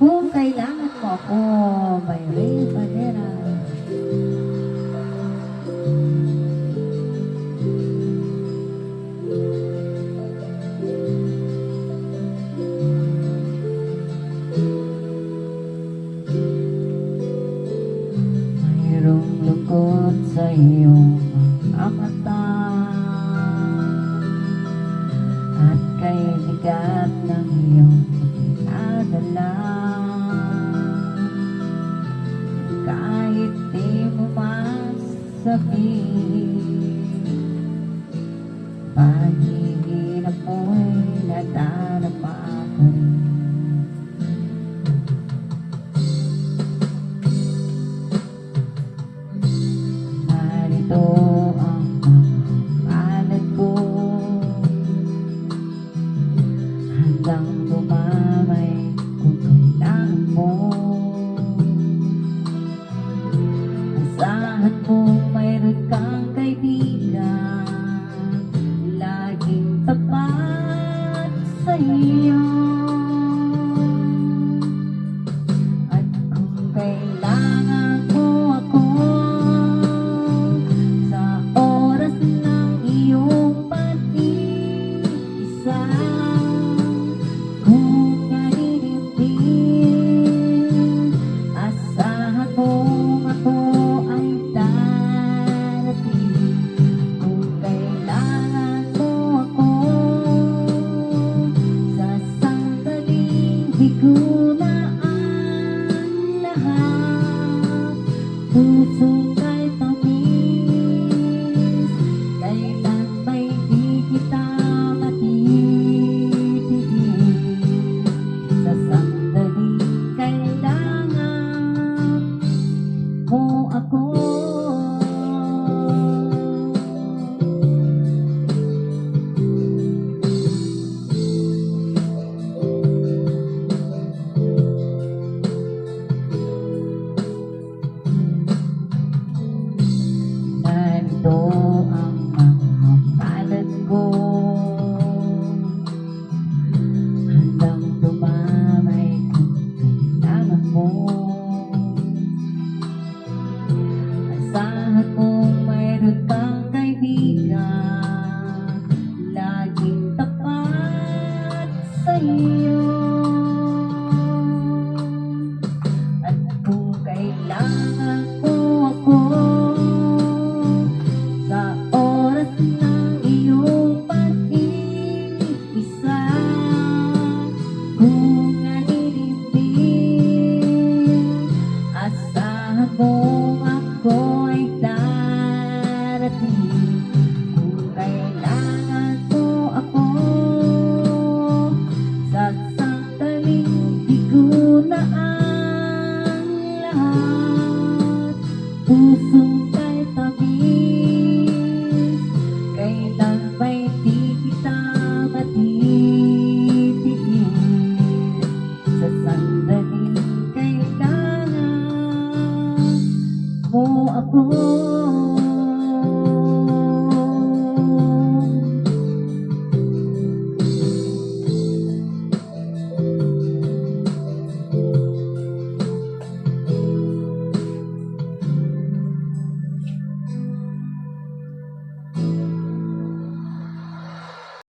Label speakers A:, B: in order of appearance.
A: Kung kailangan mo ako, by Ray Valera. Mayroong lungkot sa iyong mga mata at kay bigat ng iyong pinadala. Kahit di mo masabihin, paghihirap mo'y nadarama ko rin. Narito ang mga palad ko hanggang dumamay kung kailangan mo. Asahan mo mayroon kang kaibigan, laging tapat sa iyo. At kung kailangan mo ako sa oras ng iyong pag-iisa, kung naninindig, asahan mo ako ay darating. Kung kailangan mo ako sa sandaling di ko na